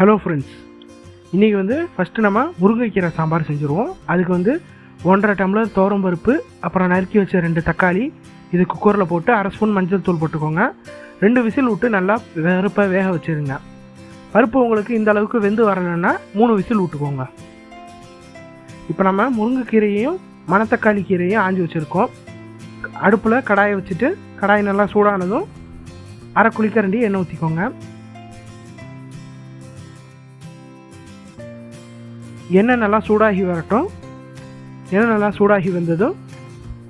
Hello friends, இன்றைக்கி first நம்ம முருங்கைக்கீரை சாம்பார் செஞ்சுருவோம். அதுக்கு 1.5 டம்ளர் துவரம்பருப்பு, அப்புறம் நறுக்கி வச்ச 2 தக்காளி, இது குக்கரில் போட்டு 1/2 ஸ்பூன் மஞ்சள் தூள் போட்டுக்கோங்க. 2 விசில் விட்டு நல்லா பருப்பை வேக வச்சுருங்க. பருப்பு உங்களுக்கு இந்த அளவுக்கு வெந்து வரலைன்னா 3 விசில் விட்டுக்கோங்க. இப்போ நம்ம முருங்கைக்கீரையையும் மணத்தக்காளி கீரையும் ஆஞ்சி வச்சுருக்கோம். அடுப்பில் கடாயை வச்சுட்டு கடாய் நல்லா சூடானதும் 1/2 குழிக்கரண்டி எண்ணெய் ஊற்றிக்கோங்க. எண்ணெய் நல்லா சூடாகி வரட்டும். எண்ணெய் நல்லா சூடாகி வந்ததும்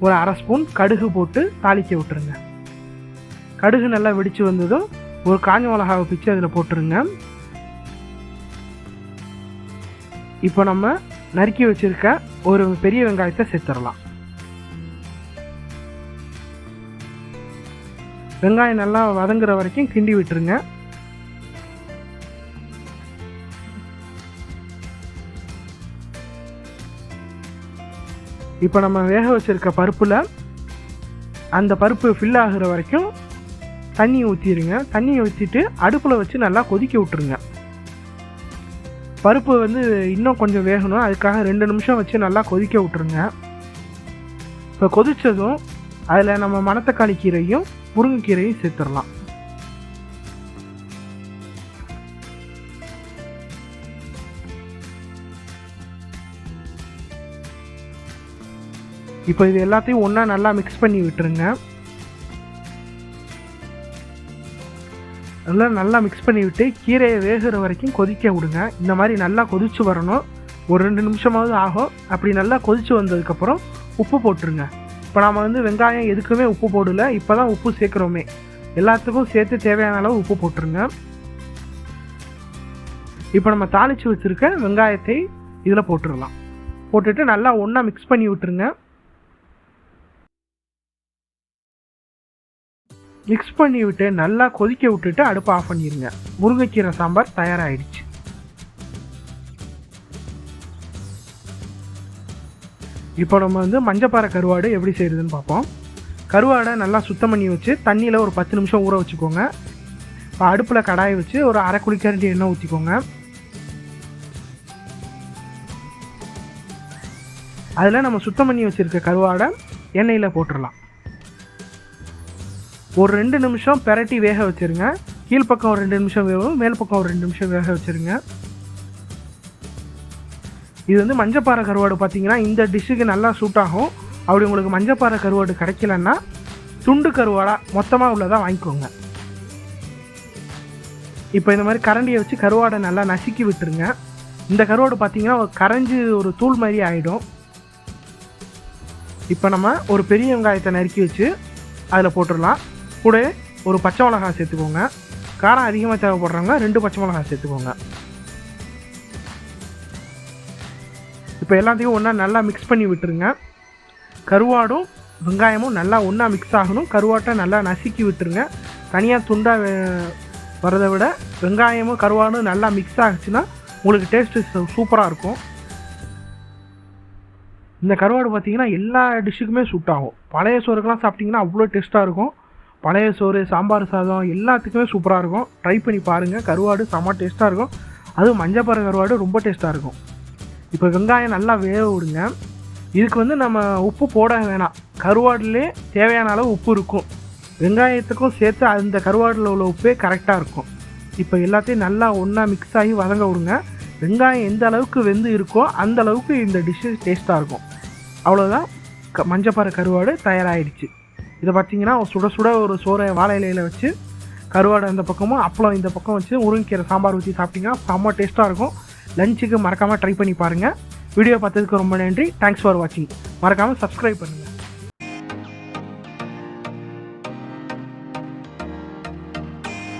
ஒரு 1/2 ஸ்பூன் கடுகு போட்டு தாளிக்க விட்டுருங்க. கடுகு நல்லா வெடித்து வந்ததும் ஒரு காஞ்ச மிளகாவை பிச்சு அதில் போட்டுருங்க. இப்போ நம்ம நறுக்கி வச்சுருக்க ஒரு பெரிய வெங்காயத்தை சேர்த்துடலாம். வெங்காயம் நல்லா வதங்குற வரைக்கும் கிண்டி விட்டுருங்க. இப்போ நம்ம வேக வச்சுருக்க பருப்பில் அந்த பருப்பு ஃபில் ஆகிற வரைக்கும் தண்ணி ஊற்றிடுங்க. தண்ணியை ஊற்றிட்டு அடுப்பில் வச்சு நல்லா கொதிக்க விட்டுருங்க. பருப்பு இன்னும் கொஞ்சம் வேகணும், அதுக்காக 2 நிமிஷம் வச்சு நல்லா கொதிக்க விட்டுருங்க. இப்போ கொதித்ததும் அதில் நம்ம மணத்தக்காளி கீரையும் முருங்கைக்கீரையும் சேர்த்துடலாம். இப்போ இது எல்லாத்தையும் ஒன்றா நல்லா மிக்ஸ் பண்ணி விட்டுருங்க. நல்லா மிக்ஸ் பண்ணி விட்டு கீரையை வேகிற வரைக்கும் கொதிக்க விடுங்க. இந்த மாதிரி நல்லா கொதித்து வரணும். ஒரு 2 நிமிஷமாவது ஆகும். அப்படி நல்லா கொதித்து வந்ததுக்கப்புறம் உப்பு போட்டுருங்க. இப்போ நாம் வெங்காயம் எதுக்குமே உப்பு போடலை, இப்போ தான் உப்பு சேர்க்குறோமே. எல்லாத்துக்கும் சேர்த்து தேவையான அளவு உப்பு போட்டுருங்க. இப்போ நம்ம தாளித்து வச்சுருக்க வெங்காயத்தை இதில் போட்டுடலாம். போட்டுட்டு நல்லா ஒன்றா மிக்ஸ் பண்ணி விட்டுருங்க. மிக்ஸ் பண்ணி விட்டு நல்லா கொதிக்க விட்டுட்டு அடுப்பை ஆஃப் பண்ணிடுங்க. முருங்கைக்கீரை சாம்பார் தயாராகிடுச்சு. இப்போ நம்ம மஞ்சப்பாறை கருவாடு எப்படி செய்யுதுன்னு பார்ப்போம். கருவாடை நல்லா சுத்தம் பண்ணி வச்சு தண்ணியில் ஒரு 10 நிமிஷம் ஊற வச்சுக்கோங்க. இப்போ அடுப்பில் கடாயை வச்சு ஒரு 1/2 குழிக்கரண்டி எண்ணெய் ஊற்றிக்கோங்க. அதில் நம்ம சுத்தம் பண்ணி வச்சுருக்க கருவாடை எண்ணெயில் போட்டுடலாம். ஒரு 2 நிமிஷம் பெரட்டி வேக வச்சுருங்க. கீழ்ப்பக்கம் ஒரு 2 நிமிஷம் வேகும், மேல் பக்கம் ஒரு 2 நிமிஷம் வேக வச்சுருங்க. இது மஞ்சப்பாறை கருவாடு பார்த்தீங்கன்னா இந்த டிஷ்ஷுக்கு நல்லா சூட் ஆகும். அப்படி உங்களுக்கு மஞ்சப்பாறை கருவாடு கிடைக்கலன்னா துண்டு கருவாடாக மொத்தமாக உள்ளதாக வாங்கிக்கோங்க. இப்போ இந்த மாதிரி கரண்டியை வச்சு கருவாடை நல்லா நசுக்கி விட்டுருங்க. இந்த கருவாடு பார்த்தீங்கன்னா கரைஞ்சி ஒரு தூள் மாதிரி ஆகிடும். இப்போ நம்ம ஒரு பெரிய வெங்காயத்தை நறுக்கி வச்சு அதில் போட்டுடலாம். கூட ஒரு பச்சை மிளகாய் சேர்த்துக்கோங்க. காரம் அதிகமாக தேவைப்படுறவங்க 2 பச்சை மிளகாய் சேர்த்துக்கோங்க. இப்போ எல்லாத்தையும் ஒன்றா நல்லா மிக்ஸ் பண்ணி விட்டுருங்க. கருவாடும் வெங்காயமும் நல்லா ஒன்றா மிக்ஸ் ஆகணும். கருவாட்டை நல்லா நசுக்கி விட்டுருங்க. தனியாக துண்டாக வரதை விட வெங்காயமும் கருவாடும் நல்லா மிக்ஸ் ஆகிச்சுன்னா உங்களுக்கு டேஸ்ட்டு சூப்பராக இருக்கும். இந்த கருவாடு பார்த்திங்கன்னா எல்லா டிஷ்ஷுக்குமே சூட் ஆகும். பழைய சோறுக்கெலாம் சாப்பிட்டிங்கன்னா அவ்வளோ டேஸ்ட்டாக இருக்கும். பழைய சோறு, சாம்பார் சாதம் எல்லாத்துக்குமே சூப்பராக இருக்கும். ட்ரை பண்ணி பாருங்கள். கருவாடு செம்ம டேஸ்ட்டாக இருக்கும். அதுவும் மஞ்சப்பாறை கருவாடு ரொம்ப டேஸ்ட்டாக இருக்கும். இப்போ வெங்காயம் நல்லா வேக விடுங்க. இதுக்கு நம்ம உப்பு போட வேணாம். கருவாடுலே தேவையான அளவு உப்பு இருக்கும். வெங்காயத்துக்கும் சேர்த்து அந்த கருவாடில் உள்ள உப்பே கரெக்டாக இருக்கும். இப்போ எல்லாத்தையும் நல்லா ஒன்றா மிக்ஸ் ஆகி வதங்க விடுங்க. வெங்காயம் எந்த அளவுக்கு வெந்து இருக்கோ அந்த அளவுக்கு இந்த டிஷ்ஷு டேஸ்ட்டாக இருக்கும். அவ்வளோதான், மஞ்சப்பாறை கருவாடு தயாராகிடுச்சு. இதை பார்த்தீங்கன்னா சுட சுட ஒரு சோறை வாழை இலையில் வச்சு கருவாடு அந்த பக்கமும் அப்பளம் இந்த பக்கம் வச்சு முருங்கைக்கீரை சாம்பார் ஊற்றி சாப்பிட்டிங்கன்னா செம்ம டேஸ்ட்டாக இருக்கும். லஞ்சுக்கு மறக்காமல் ட்ரை பண்ணி பாருங்கள். வீடியோ பார்த்ததுக்கு ரொம்ப நன்றி. தேங்க்ஸ் ஃபார் வாட்சிங். மறக்காமல் சப்ஸ்கிரைப் பண்ணுங்கள்.